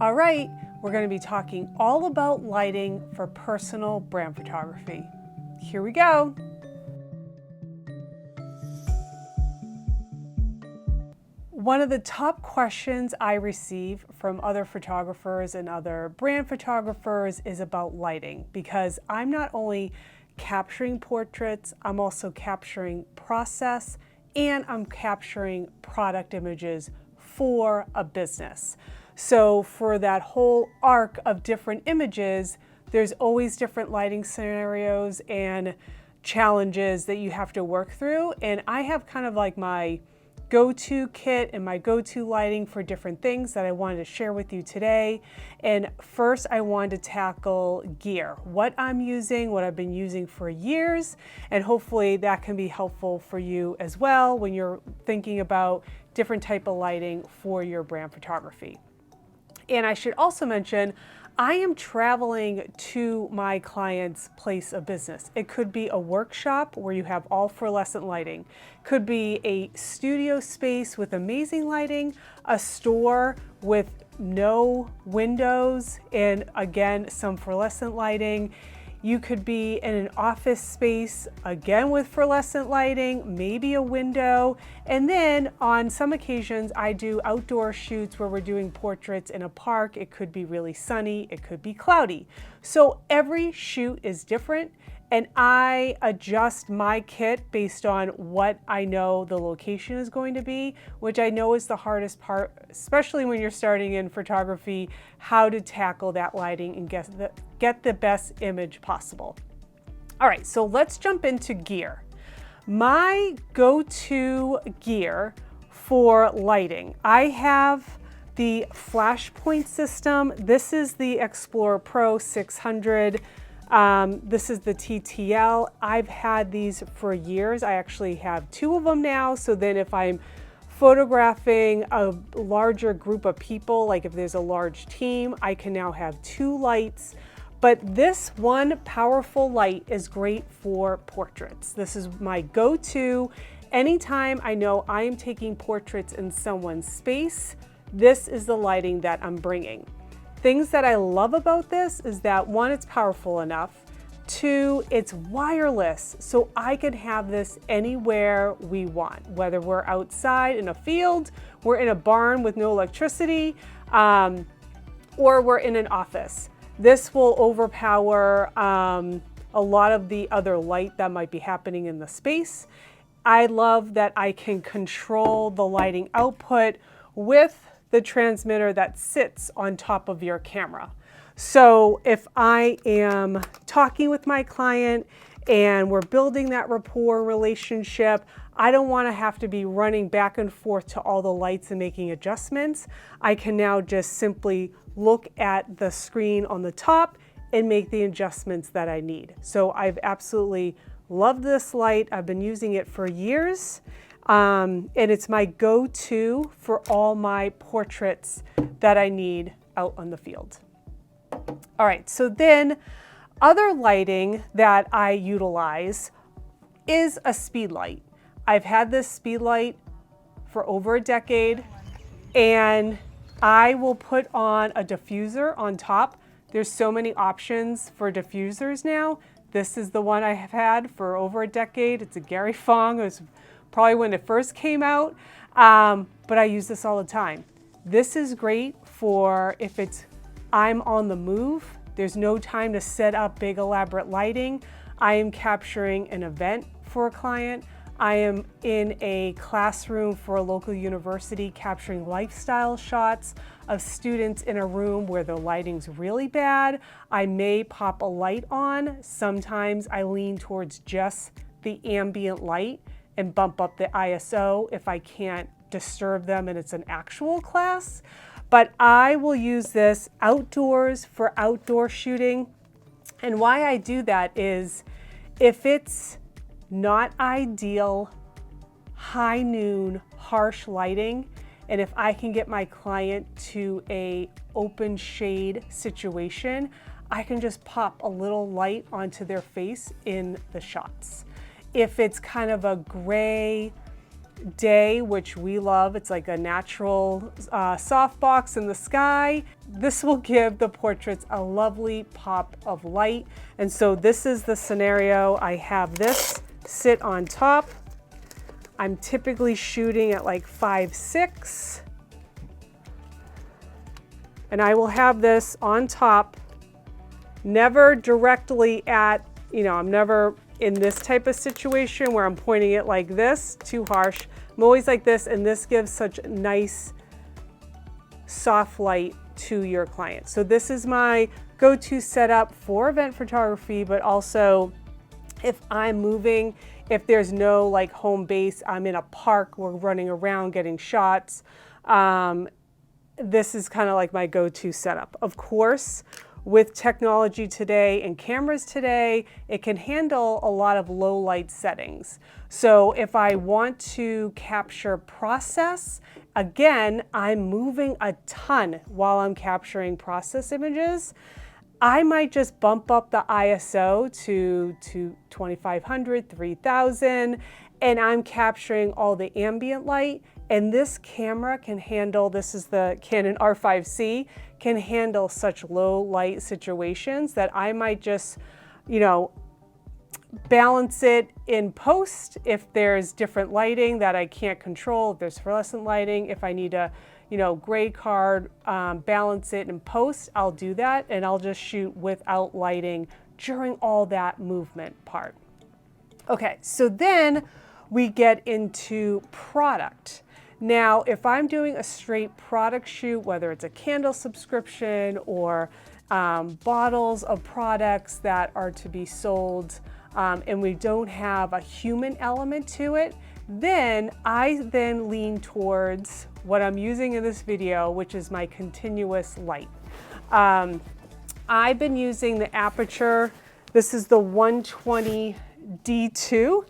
All right, we're going to be talking all about lighting for personal brand photography. Here we go. One of the top questions I receive from other photographers and other brand photographers is about lighting, because I'm not only capturing portraits, I'm also capturing process and I'm capturing product images for a business. So for that whole arc of different images, there's always different lighting scenarios and challenges that you have to work through. And I have kind of like my go-to kit and my go-to lighting for different things that I wanted to share with you today. And first I wanted to tackle gear, what I'm using, what I've been using for years, and hopefully that can be helpful for you as well when you're thinking about different type of lighting for your brand photography. And I should also mention, I am traveling to my client's place of business. It could be a workshop where you have all fluorescent lighting. Could be a studio space with amazing lighting, a store with no windows and again, some fluorescent lighting. You could be in an office space, again with fluorescent lighting, maybe a window. And then on some occasions, I do outdoor shoots where we're doing portraits in a park. It could be really sunny, it could be cloudy. So every shoot is different, and I adjust my kit based on what I know the location is going to be, which I know is the hardest part, especially when you're starting in photography, how to tackle that lighting and get the best image possible. All right, so let's jump into gear. My go-to gear for lighting, I have the Flashpoint System. This is the Xplor Pro 600. This is the TTL. I've had these for years. I actually have two of them now. So then if I'm photographing a larger group of people, like if there's a large team, I can now have two lights. But this one powerful light is great for portraits. This is my go-to. Anytime I know I am taking portraits in someone's space, this is the lighting that I'm bringing. Things that I love about this is that one, it's powerful enough. Two, it's wireless, so I can have this anywhere we want, whether we're outside in a field, we're in a barn with no electricity, or we're in an office. This will overpower a lot of the other light that might be happening in the space. I love that I can control the lighting output with the transmitter that sits on top of your camera. So if I am talking with my client and we're building that rapport relationship, I don't want to have to be running back and forth to all the lights and making adjustments. I can now just simply look at the screen on the top and make the adjustments that I need. So I've absolutely loved this light. I've been using it for years. And it's my go-to for all my portraits that I need out on the field. All right, so then other lighting that I utilize is a Speedlight. I've had this Speedlight for over a decade, and I will put on a diffuser on top. There's so many options for diffusers now. This is the one I have had for over a decade. It's a Gary Fong. It was probably when it first came out, but I use this all the time. This is great for if I'm on the move, there's no time to set up big elaborate lighting. I am capturing an event for a client. I am in a classroom for a local university capturing lifestyle shots of students in a room where the lighting's really bad. I may pop a light on. Sometimes I lean towards just the ambient light and bump up the ISO if I can't disturb them and it's an actual class. But I will use this outdoors for outdoor shooting. And why I do that is if it's not ideal, high noon, harsh lighting, and if I can get my client to a open shade situation, I can just pop a little light onto their face in the shots. If it's kind of a gray, day, which we love, it's like a natural softbox in the sky, this will give the portraits a lovely pop of light. And so this is the scenario. I have this sit on top. I'm typically shooting at like 5.6. And I will have this on top, never directly at, I'm never in this type of situation where I'm pointing it like this, too harsh. I'm always like this, and this gives such nice soft light to your client. So this is my go-to setup for event photography, but also if I'm moving, if there's no like home base, I'm in a park, we're running around getting shots. This is kind of like my go-to setup. Of course, with technology today and cameras today, it can handle a lot of low light settings. So if I want to capture process, again, I'm moving a ton while I'm capturing process images. I might just bump up the ISO to 2500, 3000, and I'm capturing all the ambient light. And this camera can handle, this is the Canon R5C, can handle such low light situations that I might just, balance it in post if there's different lighting that I can't control, if there's fluorescent lighting, if I need to, gray card, balance it in post, I'll do that, and I'll just shoot without lighting during all that movement part. Okay, so then we get into product. Now, if I'm doing a straight product shoot, whether it's a candle subscription or bottles of products that are to be sold, and we don't have a human element to it, then I lean towards what I'm using in this video, which is my continuous light. I've been using the Aputure. This is the 120D2.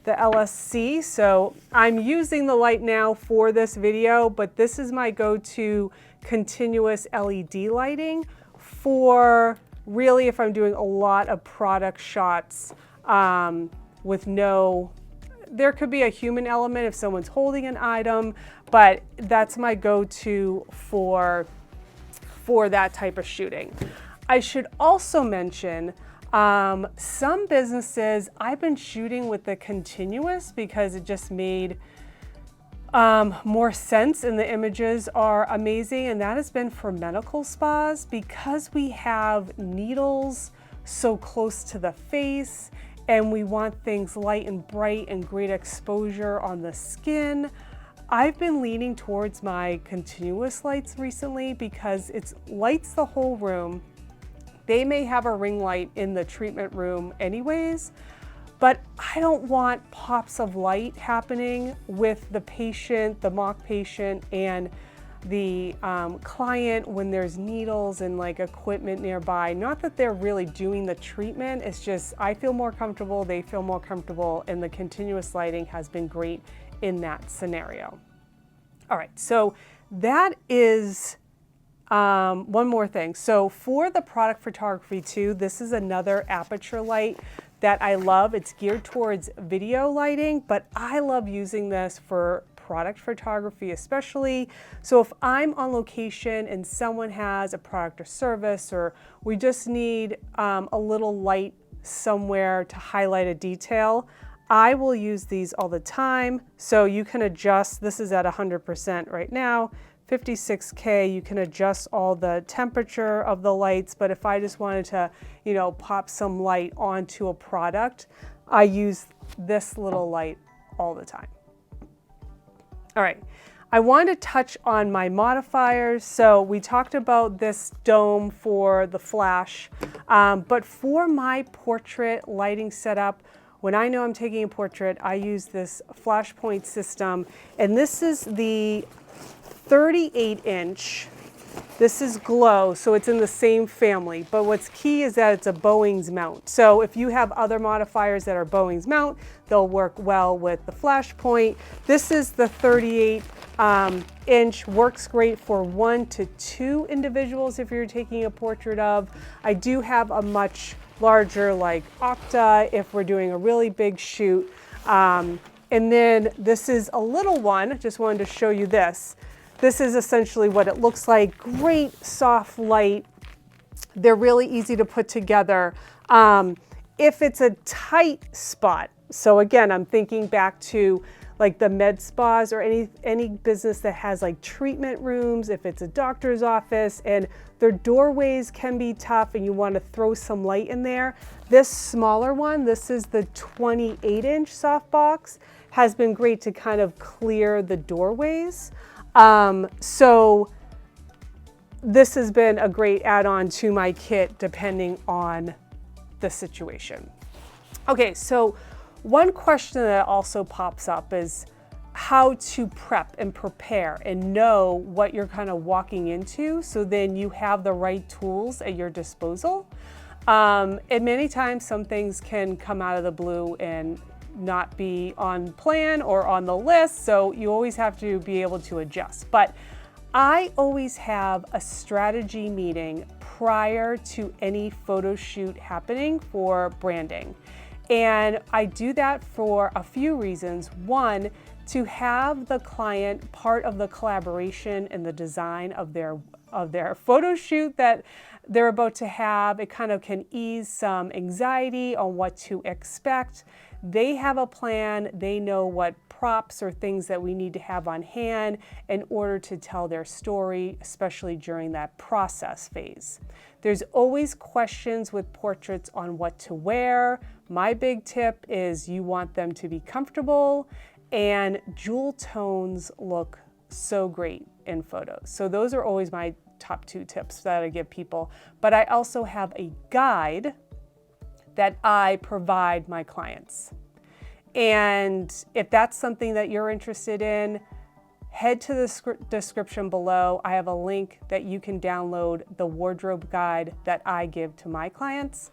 The LSC. So I'm using the light now for this video, but this is my go-to continuous LED lighting for really if I'm doing a lot of product shots with there could be a human element if someone's holding an item, but that's my go-to for that type of shooting. I should also mention some businesses, I've been shooting with the continuous because it just made more sense and the images are amazing, and that has been for medical spas because we have needles so close to the face and we want things light and bright and great exposure on the skin. I've been leaning towards my continuous lights recently because it lights the whole room. They may have a ring light in the treatment room anyways, but I don't want pops of light happening with the patient, the mock patient, and the client when there's needles and like equipment nearby. Not that they're really doing the treatment, it's just I feel more comfortable, they feel more comfortable, and the continuous lighting has been great in that scenario. All right, so that is one more thing. So for the product photography too, this is another Aputure light that I love. It's geared towards video lighting, but I love using this for product photography especially. So if I'm on location and someone has a product or service, or we just need a little light somewhere to highlight a detail, I will use these all the time. So you can adjust, this is at 100% right now, 56K, you can adjust all the temperature of the lights, but if I just wanted to, pop some light onto a product, I use this little light all the time. All right, I want to touch on my modifiers. So we talked about this dome for the flash, but for my portrait lighting setup, when I know I'm taking a portrait, I use this Flashpoint System, and this is the 38-inch. This is glow, so it's in the same family, but what's key is that it's a Bowings mount. So if you have other modifiers that are Bowings mount, they'll work well with the Flashpoint. This is the 38-inch, works great for 1 to 2 individuals if you're taking a portrait of. I do have a much larger like Octa if we're doing a really big shoot. And then this is a little one, just wanted to show you this. This is essentially what it looks like. Great soft light. They're really easy to put together. If it's a tight spot, so again, I'm thinking back to like the med spas or any business that has like treatment rooms, if it's a doctor's office and their doorways can be tough and you want to throw some light in there. This smaller one, this is the 28-inch softbox, has been great to kind of clear the doorways. So this has been a great add-on to my kit depending on the situation. Okay, so one question that also pops up is how to prep and prepare and know what you're kind of walking into so then you have the right tools at your disposal. And many times some things can come out of the blue and not be on plan or on the list, so you always have to be able to adjust. But I always have a strategy meeting prior to any photo shoot happening for branding. And I do that for a few reasons. One, to have the client part of the collaboration and the design of their photo shoot that they're about to have. It kind of can ease some anxiety on what to expect. They have a plan. They know what props or things that we need to have on hand in order to tell their story, especially during that process phase. There's always questions with portraits on what to wear. My big tip is you want them to be comfortable, and jewel tones look so great in photos. So those are always my top 2 tips that I give people. But I also have a guide that I provide my clients. And if that's something that you're interested in, head to the description below. I have a link that you can download the wardrobe guide that I give to my clients.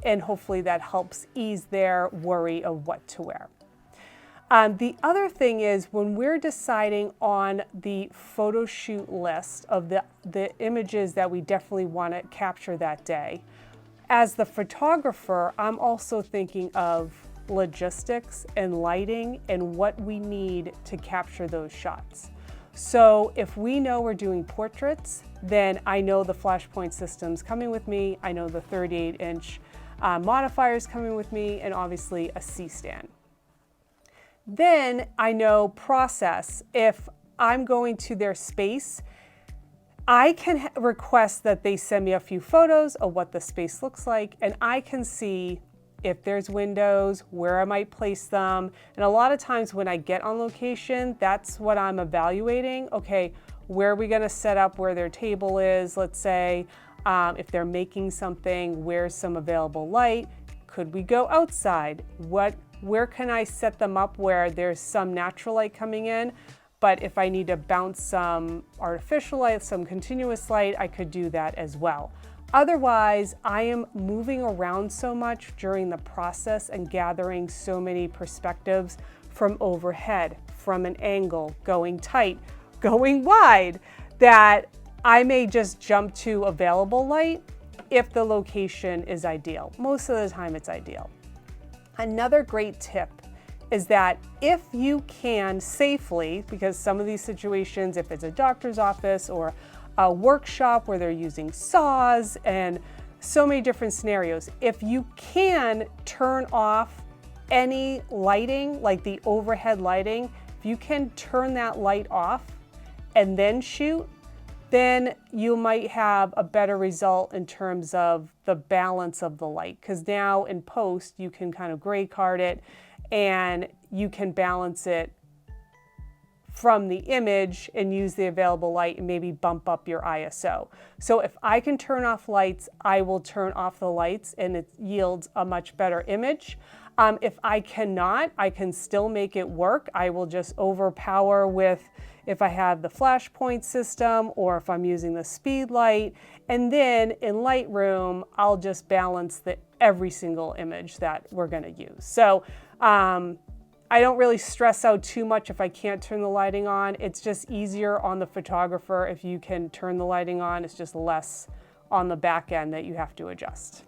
And hopefully that helps ease their worry of what to wear. The other thing is when we're deciding on the photo shoot list of the images that we definitely want to capture that day, as the photographer, I'm also thinking of logistics and lighting and what we need to capture those shots. So if we know we're doing portraits, then I know the Flashpoint System's coming with me. I know the 38-inch Modifiers coming with me, and obviously a C-stand. Then I know process. If I'm going to their space, I can request that they send me a few photos of what the space looks like, and I can see if there's windows, where I might place them. And a lot of times when I get on location, that's what I'm evaluating. Okay, where are we gonna set up where their table is, let's say. If they're making something, where's some available light? Could we go outside? Where can I set them up where there's some natural light coming in? But if I need to bounce some artificial light, some continuous light, I could do that as well. Otherwise, I am moving around so much during the process and gathering so many perspectives from overhead, from an angle, going tight, going wide, that I may just jump to available light if the location is ideal. Most of the time it's ideal. Another great tip is that if you can safely, because some of these situations, if it's a doctor's office or a workshop where they're using saws and so many different scenarios, if you can turn off any lighting, like the overhead lighting, if you can turn that light off and then shoot, then you might have a better result in terms of the balance of the light. Because now in post, you can kind of gray card it and you can balance it from the image and use the available light and maybe bump up your ISO. So if I can turn off lights, I will turn off the lights and it yields a much better image. If I cannot, I can still make it work. I will just overpower with, if I have the Flashpoint system or if I'm using the Speedlight, and then in Lightroom, I'll just balance every single image that we're gonna use. So I don't really stress out too much if I can't turn the lighting on. It's just easier on the photographer if you can turn the lighting on. It's just less on the back end that you have to adjust.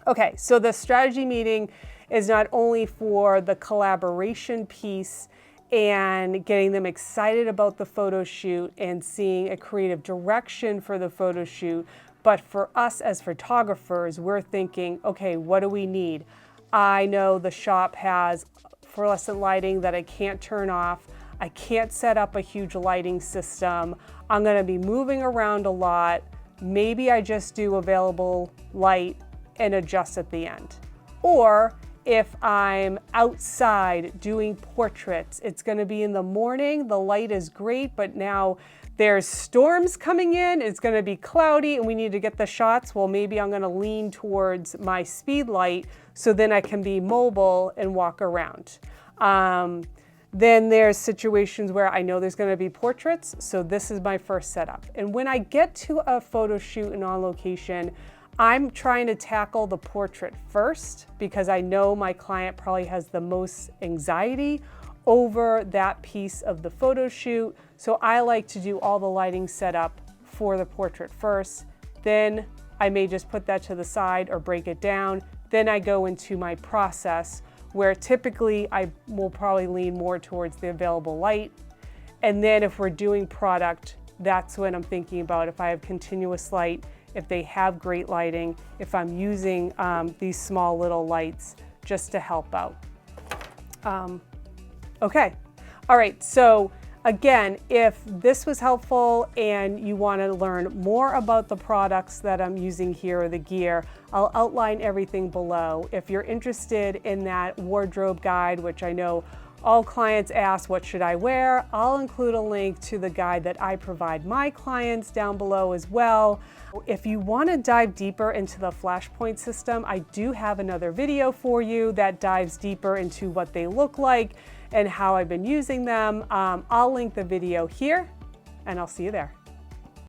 Okay, so the strategy meeting is not only for the collaboration piece and getting them excited about the photo shoot and seeing a creative direction for the photo shoot, but for us as photographers, we're thinking, okay, what do we need? I know the shop has fluorescent lighting that I can't turn off. I can't set up a huge lighting system. I'm gonna be moving around a lot. Maybe I just do available light and adjust at the end. Or if I'm outside doing portraits, it's gonna be in the morning, the light is great, but now there's storms coming in, it's gonna be cloudy and we need to get the shots. Well, maybe I'm gonna lean towards my Speedlight so then I can be mobile and walk around. Then there's situations where I know there's gonna be portraits, so this is my first setup. And when I get to a photo shoot and on location, I'm trying to tackle the portrait first because I know my client probably has the most anxiety over that piece of the photo shoot. So I like to do all the lighting setup for the portrait first. Then I may just put that to the side or break it down. Then I go into my process where typically I will probably lean more towards the available light. And then if we're doing product, that's when I'm thinking about if I have continuous light, if they have great lighting, if I'm using these small little lights just to help out. Okay, all right, so again, if this was helpful and you want to learn more about the products that I'm using here or the gear, I'll outline everything below. If you're interested in that wardrobe guide, which I know all clients ask, what should I wear? I'll include a link to the guide that I provide my clients down below as well. If you want to dive deeper into the Flashpoint system, I do have another video for you that dives deeper into what they look like and how I've been using them. I'll link the video here and I'll see you there.